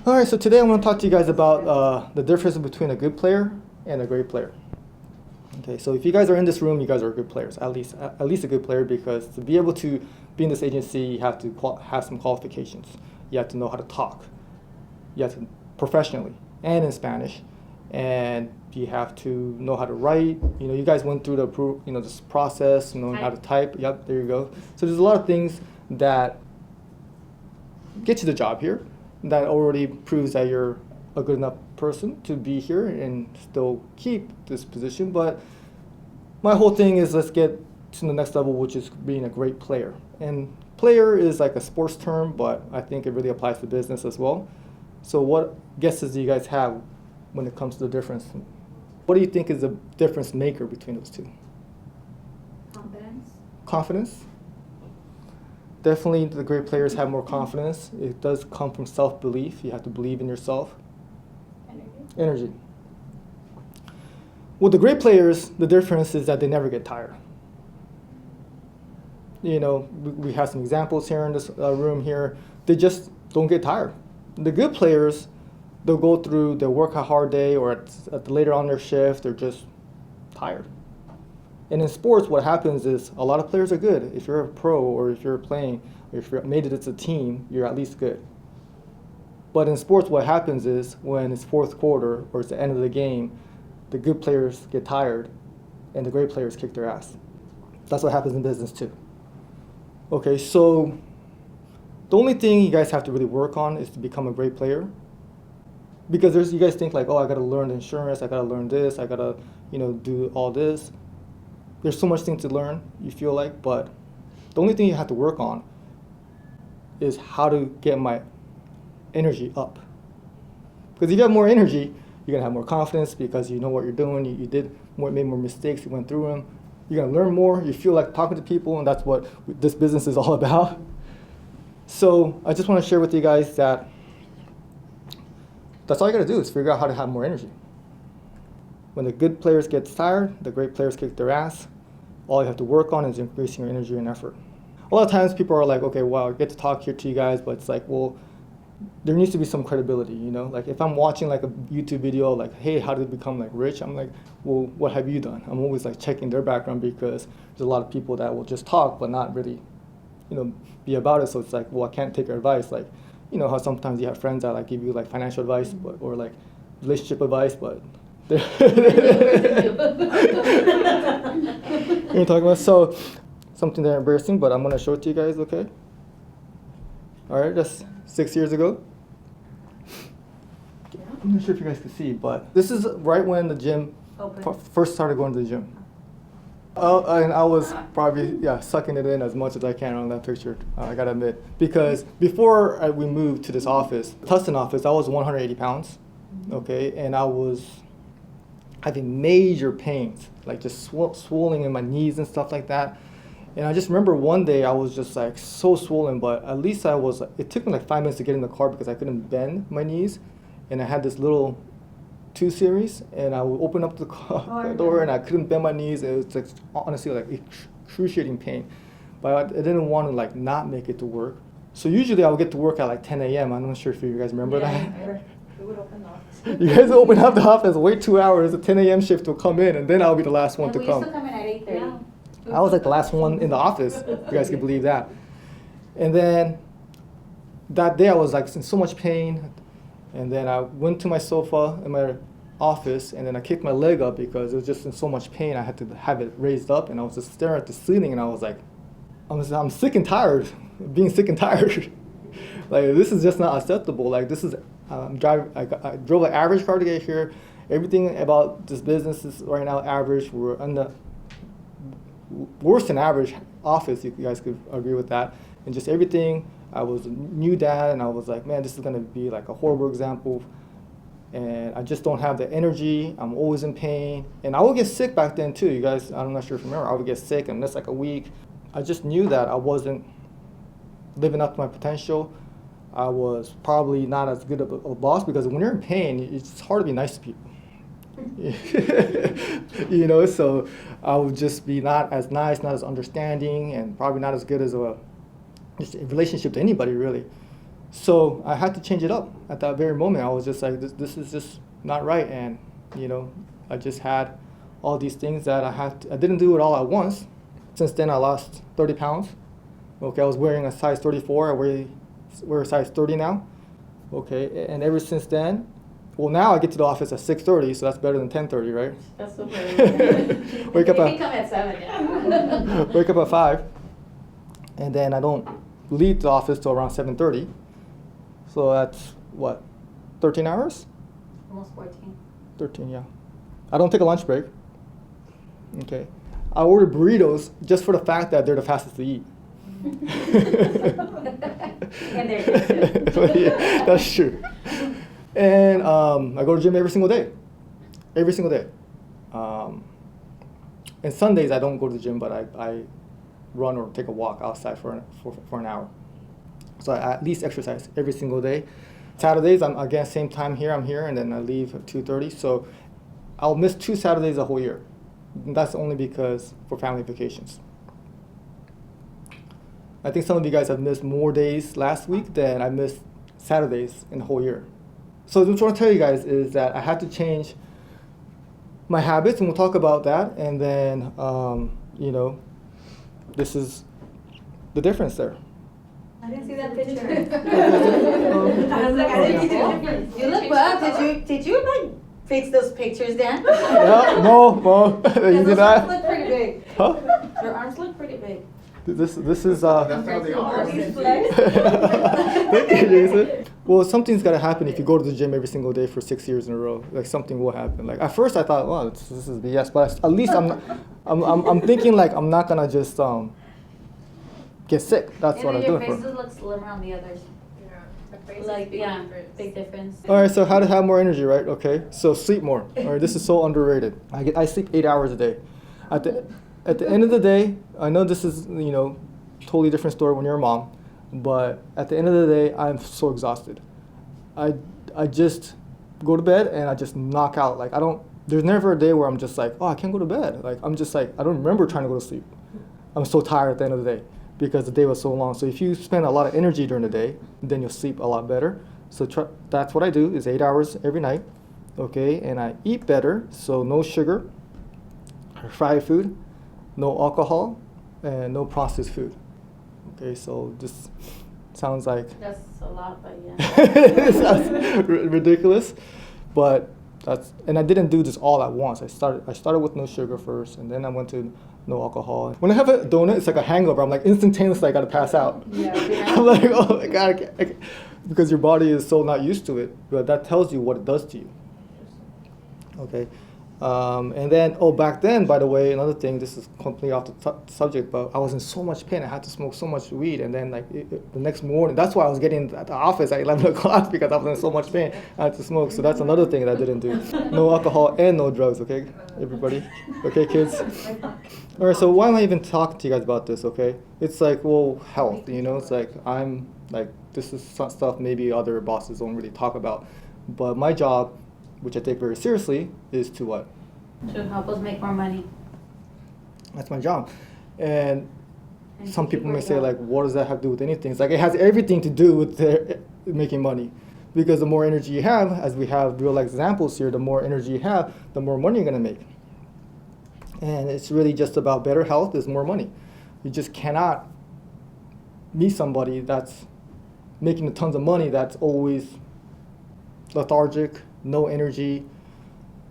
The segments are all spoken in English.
All right, so today I want to talk to you guys about the difference between a good player and a great player. Okay, so if you guys are in this room, you guys are good players, at least a good player, because to be able to be in this agency, you have to have some qualifications. You have to know how to talk. You have to professionally and in Spanish, and you have to know how to write. You know, you guys went through this process, knowing how to type. Yep, there you go. So there's a lot of things that get you the job here. That already proves that you're a good enough person to be here and still keep this position. But my whole thing is, let's get to the next level, which is being a great player. And player is like a sports term, but I think it really applies to business as well. So what guesses do you guys have when it comes to the difference? What do you think is the difference maker between those two? Confidence. Confidence? Definitely the great players have more confidence. It does come from self-belief. You have to believe in yourself. Energy. With the great players, the difference is that they never get tired. You know, we have some examples here in this room here. They just don't get tired. The good players, they'll work a hard day, or later on their shift, they're just tired. And in sports, what happens is a lot of players are good. If you're a pro, or if you're playing, or if you're made it as a team, you're at least good. But in sports, what happens is when it's fourth quarter or it's the end of the game, the good players get tired and the great players kick their ass. That's what happens in business too. Okay, so the only thing you guys have to really work on is to become a great player. Because you guys think like, oh, I gotta learn insurance, I gotta learn this, I gotta, do all this. There's so much things to learn, you feel like, but the only thing you have to work on is how to get my energy up. Because if you have more energy, you're gonna have more confidence because you know what you're doing, you made more mistakes, you went through them. You're gonna learn more, you feel like talking to people, and that's what this business is all about. So I just wanna share with you guys that that's all you gotta do is figure out how to have more energy. When the good players get tired, the great players kick their ass. All you have to work on is increasing your energy and effort. A lot of times people are like, okay, well, I get to talk here to you guys, but it's like, well, there needs to be some credibility, Like if I'm watching like a YouTube video, like, hey, how to become like rich? I'm like, well, what have you done? I'm always like checking their background because there's a lot of people that will just talk but not really, be about it. So it's like, well, I can't take your advice. Like, how sometimes you have friends that like give you like financial advice, or like relationship advice, but you know what I'm talking about? So something that embarrassing, but I'm gonna show it to you guys, okay? All right, that's 6 years ago. I'm not sure if you guys can see, but this is right when the gym first started going to the gym. And I was probably sucking it in as much as I can on that picture. I gotta admit, because before we moved to this office, Tustin office, I was 180 pounds, okay, and I was having major pains, like just swelling in my knees and stuff like that. And I just remember one day I was just like so swollen, but at least it took me like 5 minutes to get in the car because I couldn't bend my knees. And I had this little 2 Series, and I would open up the car door and I couldn't bend my knees. It was like, honestly like excruciating pain. But I didn't want to like not make it to work. So usually I would get to work at like 10 a.m. I'm not sure if you guys remember that. We would open the office. You guys open up the office, wait 2 hours, a 10 a.m. shift will come in, and then I'll be the last one to come. We used to come in at 8:30. I was like the last one in the office. You guys can believe that. And then that day I was like in so much pain. And then I went to my sofa in my office, and then I kicked my leg up because it was just in so much pain. I had to have it raised up, and I was just staring at the ceiling, and I was like, I'm sick and tired, being sick and tired. Like, this is just not acceptable. Like, this is, I drove an average car to get here. Everything about this business is right now average. We're in the worse than average office, you guys could agree with that. And just everything, I was a new dad, and I was like, man, this is gonna be like a horrible example. And I just don't have the energy. I'm always in pain. And I would get sick back then too. You guys, I'm not sure if you remember, I would get sick and miss like a week. I just knew that I wasn't living up to my potential. I was probably not as good of a boss, because when you're in pain, it's hard to be nice to people. So I would just be not as nice, not as understanding, and probably not as good as a relationship to anybody, really. So I had to change it up at that very moment. I was just like, this is just not right. And, you know, I just had all these things that I didn't do it all at once. Since then, I lost 30 pounds. Okay, I was wearing a size 34. I wear a size 30 now. Okay, and ever since then, well, now I get to the office at 6:30, so that's better than 10:30, right? That's so Wake Wake up you at- can come at 7, yeah. Wake up at 5, and then I don't leave the office till around 7:30. So that's what, 13 hours? Almost 14. 13, yeah. I don't take a lunch break. Okay. I order burritos just for the fact that they're the fastest to eat. And they're good too. Yeah, that's true. And I go to the gym every single day. Every single day. And Sundays I don't go to the gym, but I run or take a walk outside for an hour. So I at least exercise every single day. Saturdays, I'm again same time here. I'm here, and then I leave at 2:30. So I'll miss 2 Saturdays a whole year. And that's only because for family vacations. I think some of you guys have missed more days last week than I missed Saturdays in the whole year. So what I want to tell you guys is that I had to change my habits, and we'll talk about that. And then, you know, this is the difference there. I didn't see that picture. I was like, I didn't see the Oh. difference. You look well. Did you like fix those pictures, Dan? Yeah, no, you did Those arms that? look pretty big. Huh? Your arms look pretty big. This is That's how they are. These flex. Thank you, Jason. Well, something's gotta happen if you go to the gym every single day for 6 years in a row. Like something will happen. Like at first I thought, well, this is BS, but at least I'm thinking like I'm not gonna just get sick. That's what I'm Your doing faces for. look slimmer on the others. Yeah, the face Like, is big yeah, difference. big difference. All right, so how to have more energy, right? Okay, so sleep more. All right, this is so underrated. I sleep 8 hours a day. At the end of the day, I know this is totally different story when you're a mom, but at the end of the day, I'm so exhausted. I just go to bed and I just knock out. Like there's never a day where I'm just like, oh, I can't go to bed. Like I'm just like I don't remember trying to go to sleep. I'm so tired at the end of the day because the day was so long. So if you spend a lot of energy during the day, then you'll sleep a lot better. So that's what I do is 8 hours every night, okay? And I eat better, so no sugar, fried food, no alcohol, and no processed food. Okay, so this sounds like That's a lot, but yeah. it sounds ridiculous, but and I didn't do this all at once. I started with no sugar first, and then I went to no alcohol. When I have a donut, it's like a hangover. I'm like instantaneously I gotta pass out. Yeah. I'm like, oh my god, I can't. Because your body is so not used to it, but that tells you what it does to you. Okay, and then back then, by the way, another thing. This is completely off the subject, but I was in so much pain. I had to smoke so much weed, and then the next morning, that's why I was getting at the office at 11 o'clock because I was in so much pain. I had to smoke. So that's another thing that I didn't do. No alcohol and no drugs. Okay, everybody. Okay, kids. All right. So why am I even talking to you guys about this? Okay, it's like health. It's like I'm like this is some stuff maybe other bosses don't really talk about, but my job, which I take very seriously, is to what? To help us make more money. That's my job. And some keep people may working say, out. like, what does that have to do with anything? It's like, it has everything to do with making money. Because the more energy you have, as we have real examples here, the more energy you have, the more money you're going to make. And it's really just about better health is more money. You just cannot meet somebody that's making tons of money that's always lethargic, no energy,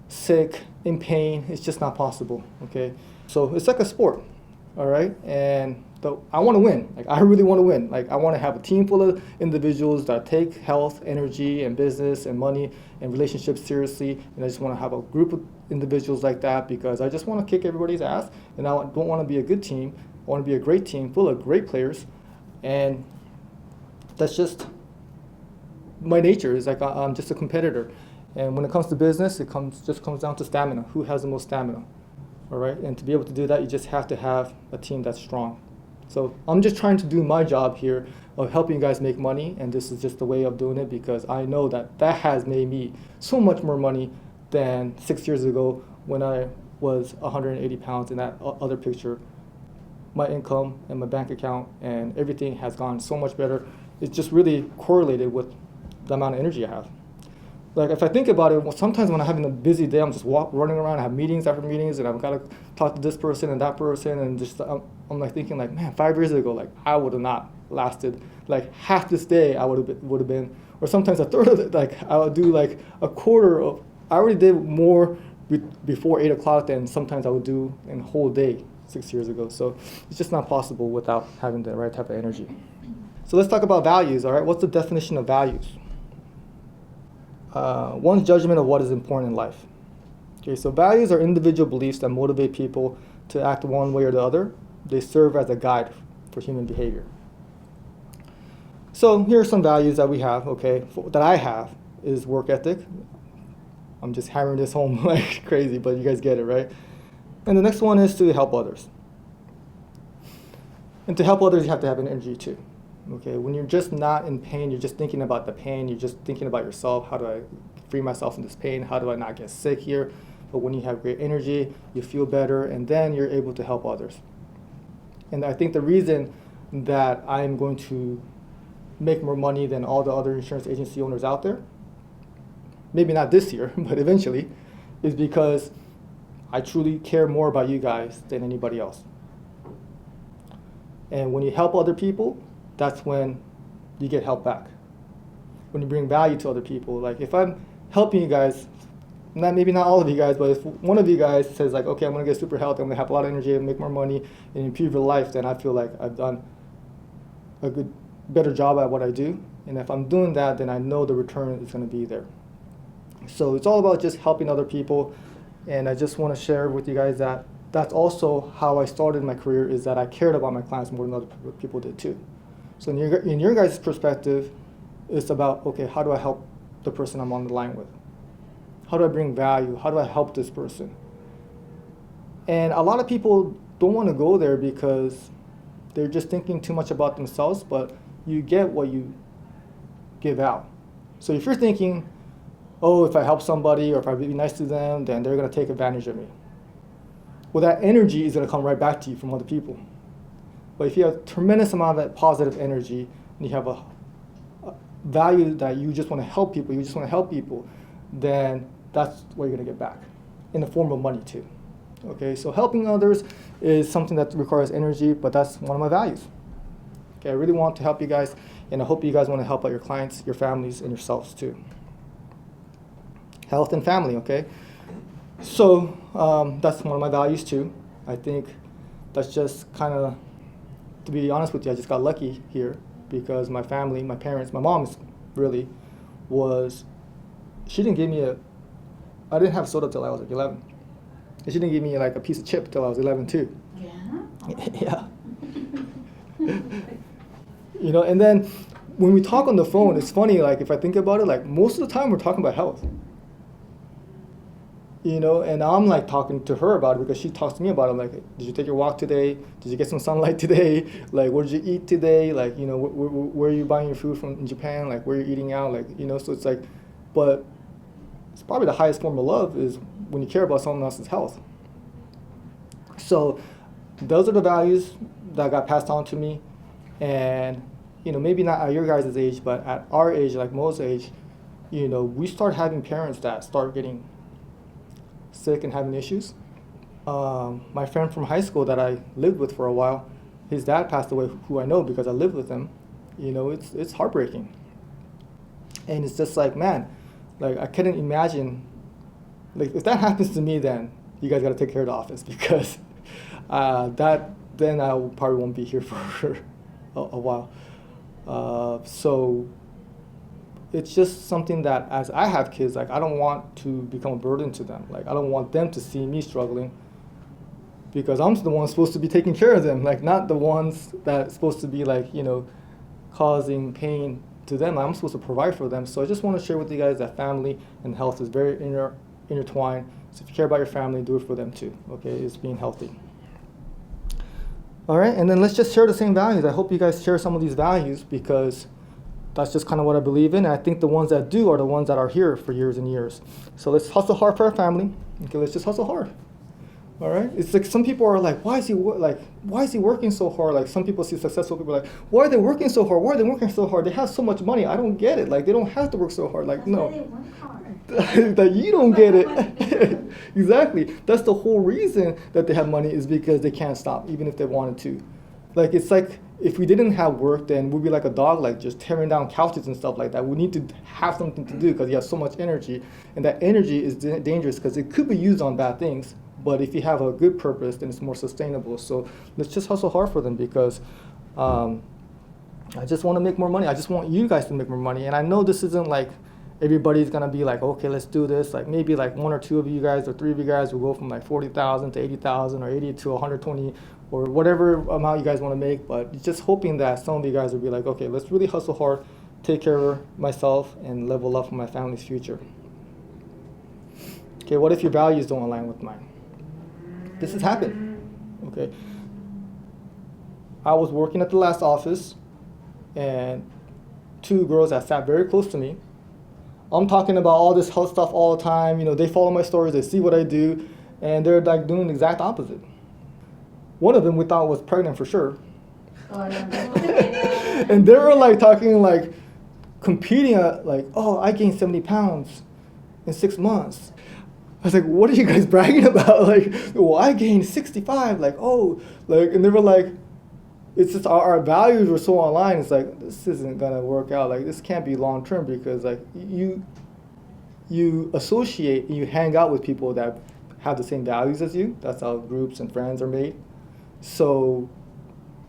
sick, in pain. It's just not possible, okay? So it's like a sport, all right? And I want to win. Like, I really want to win. Like, I want to have a team full of individuals that take health, energy, and business and money and relationships seriously. And I just want to have a group of individuals like that because I just want to kick everybody's ass. And I don't want to be a good team. I want to be a great team full of great players. And that's just my nature. Is like I'm just a competitor. And when it comes to business, it just comes down to stamina. Who has the most stamina? All right? And to be able to do that, you just have to have a team that's strong. So I'm just trying to do my job here of helping you guys make money, and this is just the way of doing it because I know that has made me so much more money than 6 years ago when I was 180 pounds in that other picture. My income and my bank account and everything has gone so much better, it's just really correlated with the amount of energy I have. Like if I think about it, well, sometimes when I'm having a busy day, I'm just running around, I have meetings after meetings, and I've got to talk to this person and that person, and just I'm like thinking like, man, 5 years ago, like I would have not lasted like half this day. I would have been, or sometimes a third of it. Like I would do like a quarter of. I already did more before 8 o'clock than sometimes I would do in a whole day 6 years ago. So it's just not possible without having the right type of energy. So let's talk about values. All right, what's the definition of values? One's judgment of what is important in life. Okay, so values are individual beliefs that motivate people to act one way or the other. They serve as a guide for human behavior. So here are some values that we have, okay, that I have is work ethic. I'm just hammering this home like crazy, but you guys get it, right? And the next one is to help others. And to help others, you have to have an energy too. Okay, when you're just not in pain, you're just thinking about the pain, you're just thinking about yourself, how do I free myself from this pain, how do I not get sick here? But when you have great energy, you feel better, and then you're able to help others. And I think the reason that I'm going to make more money than all the other insurance agency owners out there, maybe not this year, but eventually, is because I truly care more about you guys than anybody else. And when you help other people, that's when you get help back. When you bring value to other people, like if I'm helping you guys, maybe not all of you guys, but if one of you guys says like, okay, I'm gonna get super healthy, I'm gonna have a lot of energy and make more money and improve your life, then I feel like I've done a better job at what I do. And if I'm doing that, then I know the return is gonna be there. So it's all about just helping other people. And I just wanna share with you guys that that's also how I started my career, is that I cared about my clients more than other people did too. So in your guys' perspective, it's about, okay, how do I help the person I'm on the line with? How do I bring value? How do I help this person? And a lot of people don't want to go there because they're just thinking too much about themselves, but you get what you give out. So if you're thinking, oh, if I help somebody or if I be nice to them, then they're going to take advantage of me. Well, that energy is going to come right back to you from other people. But if you have a tremendous amount of that positive energy and you have a value that you just want to help people, then that's what you're going to get back in the form of money too. Okay, so helping others is something that requires energy, but that's one of my values. Okay, I really want to help you guys, and I hope you guys want to help out your clients, your families, and yourselves too. Health and family, okay? So that's one of my values too. I think that's just kind of, to be honest with you, I just got lucky here because my family, my parents, my mom really was, she didn't give me I didn't have soda till I was like 11. And she didn't give me like a piece of chip till I was 11 too. Yeah. Yeah. You know, and then when we talk on the phone, it's funny, like if I think about it, like most of the time we're talking about health. You know, and I'm like talking to her about it because she talks to me about it. I'm like, did you take your walk today? Did you get some sunlight today? Like, what did you eat today? Like, you know, where are you buying your food from in Japan? Like, where are you eating out? Like, you know, so it's like, but it's probably the highest form of love is when you care about someone else's health. So those are the values that got passed on to me. And, you know, maybe not at your guys' age, but at our age, like Mo's age, you know, we start having parents that start getting sick and having issues. My friend from high school that I lived with for a while, his dad passed away, who I know because I lived with him. You know, it's heartbreaking. And it's just like, man, like I couldn't imagine, like if that happens to me, then you guys got to take care of the office because then I probably won't be here for a while. So it's just something that as I have kids, like I don't want to become a burden to them. Like I don't want them to see me struggling because I'm the one supposed to be taking care of them, like not the ones that's supposed to be like, you know, causing pain to them. I'm supposed to provide for them. So I just want to share with you guys that family and health is very intertwined. So if you care about your family, do it for them too, okay? It's being healthy. All right, and then let's just share the same values. I hope you guys share some of these values because that's just kind of what I believe in. And I think the ones that do are the ones that are here for years and years. So let's hustle hard for our family. Okay, let's just hustle hard. All right, it's like some people are like, why is he working so hard? Like some people see successful people like, why are they working so hard? Why are they working so hard? They have so much money. I don't get it. Like they don't have to work so hard. Like That's why they no, work hard. that you don't get it. Exactly. That's the whole reason that they have money is because they can't stop, even if they wanted to. Like it's like if we didn't have work, then we'd be like a dog, like just tearing down couches and stuff like that. We need to have something to do because you have so much energy, and that energy is dangerous because it could be used on bad things. But if you have a good purpose, then it's more sustainable. So let's just hustle hard for them because I just want to make more money. I just want you guys to make more money. And I know this isn't like everybody's going to be like, okay, let's do this. Like maybe like one or two of you guys or three of you guys will go from like 40,000 to 80,000 or 80 to 120 or whatever amount you guys want to make. But just hoping that some of you guys will be like, okay, let's really hustle hard, take care of myself, and level up for my family's future. Okay, what if your values don't align with mine? This has happened, okay? I was working at the last office, and two girls that sat very close to me. I'm talking about all this health stuff all the time. You know, they follow my stories, they see what I do, and they're like doing the exact opposite. One of them we thought was pregnant for sure. Oh, no. And they were like talking like, competing at like, oh, I gained 70 pounds in 6 months. I was like, what are you guys bragging about? Like, well, I gained 65. Like, oh, like, and they were like, it's just our values were so online. It's like, this isn't gonna work out. Like, this can't be long term because like you associate and you hang out with people that have the same values as you. That's how groups and friends are made. So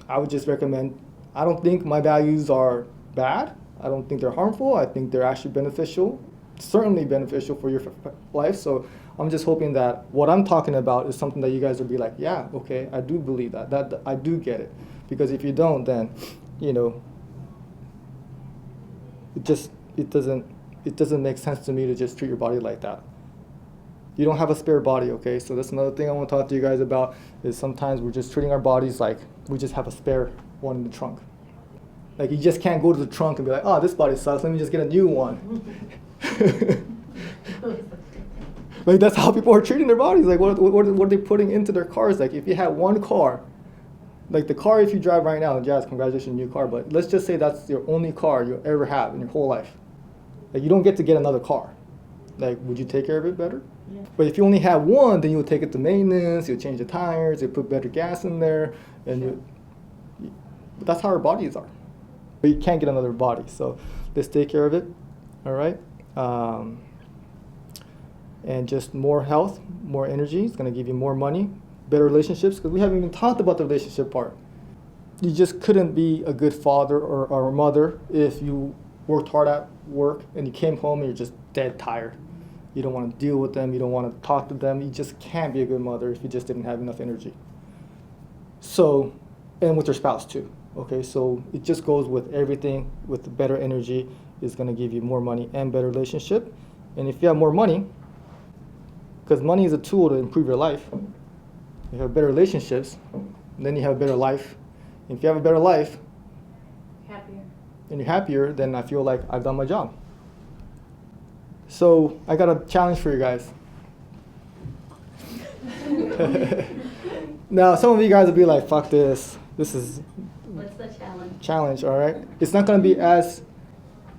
I would just recommend, I don't think my values are bad. I don't think they're harmful. I think they're actually beneficial, certainly beneficial for your life. So I'm just hoping that what I'm talking about is something that you guys will be like, yeah, okay, I do believe that. That I do get it. Because if you don't, then, you know, it doesn't make sense to me to just treat your body like that. You don't have a spare body, okay? So that's another thing I want to talk to you guys about is sometimes we're just treating our bodies like we just have a spare one in the trunk. Like you just can't go to the trunk and be like, oh, this body sucks, let me just get a new one. Like that's how people are treating their bodies. Like what are they putting into their cars? Like if you had one car, like the car if you drive right now, Jazz, congratulations, new car, but let's just say that's your only car you'll ever have in your whole life. Like you don't get to get another car. Like would you take care of it better? Yeah. But if you only have one, then you'll take it to maintenance, you'll change the tires, you'll put better gas in there, and but that's how our bodies are. But you can't get another body, so let's take care of it, all right? And just more health, more energy. It's going to give you more money, better relationships, because we haven't even talked about the relationship part. You just couldn't be a good father or a mother if you worked hard at work and you came home and you're just dead tired. You don't want to deal with them. You don't want to talk to them. You just can't be a good mother if you just didn't have enough energy. So, and with your spouse too. Okay, so it just goes with everything. With the better energy is going to give you more money and better relationship. And if you have more money, because money is a tool to improve your life. You have better relationships, then you have a better life. And if you have a better life, Happier. and you're happier, then I feel like I've done my job. So I got a challenge for you guys. Now, some of you guys will be like, fuck this. This is What's the challenge? challenge, all right? It's not going to be as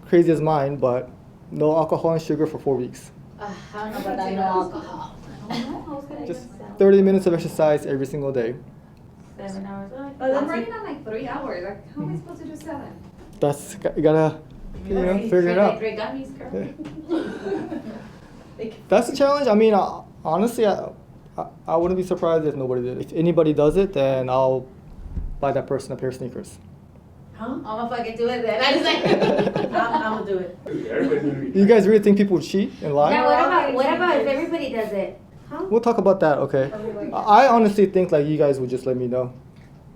crazy as mine, but no alcohol and sugar for 4 weeks. I don't know about that, no alcohol. I don't know. I was gonna Just guess that. 30 minutes of exercise every single day. 7 hours. I'm running on like 3 hours. Like, how am I supposed to do 7? That's, you gotta, figure it out. Great gummies, girl. That's a challenge. I mean, honestly, I wouldn't be surprised if nobody did. If anybody does it, then I'll buy that person a pair of sneakers. Huh? I'm gonna fucking do it then. I just like. I'm gonna do it. You guys really think people cheat and lie? Now what about if everybody does it? Huh? We'll talk about that, okay? I honestly think like you guys would just let me know.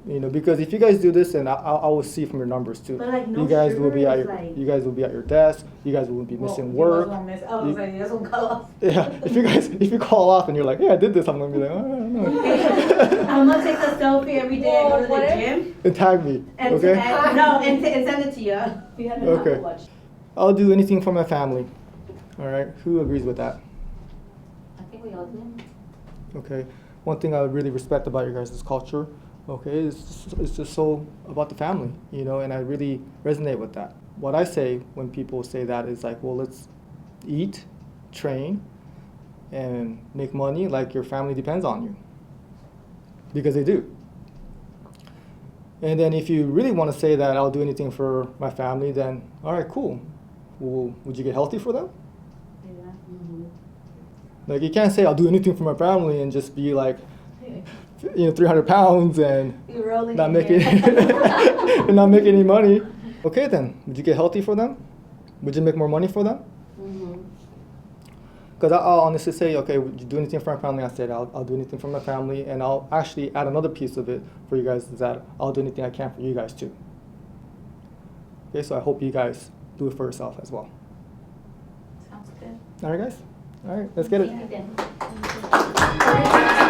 You know, because if you guys do this, then I will see from your numbers too. But like no you guys will sugar be at is your, like- you guys will be at your desk. You guys will be missing work. I was like, this one cut off. Yeah, if you call off and you're like, yeah, I did this, I'm gonna be like, oh, I don't know. I'm gonna take a selfie every day and go to the gym. And tag me, And okay? and send it to you. You have Okay. Apple Watch. I'll do anything for my family. All right, who agrees with that? I think we all do. Okay. one thing I really respect about your guys' culture, okay, is it's just so about the family, you know, and I really resonate with that. What I say when people say that is like, well, let's eat, train, and make money like your family depends on you. Because they do. And then if you really want to say that I'll do anything for my family, then all right, cool. Well, would you get healthy for them? Yeah. Like you can't say I'll do anything for my family and just be like, 300 pounds and You rolling not in making here. and not making any money. Okay, then would you get healthy for them? Would you make more money for them? Because I'll honestly say, okay, would you do anything for my family? I said I'll do anything for my family, and I'll actually add another piece of it for you guys is that I'll do anything I can for you guys too. Okay, so I hope you guys do it for yourself as well. Sounds good. All right, guys. All right, let's get it. Thank you, Dan.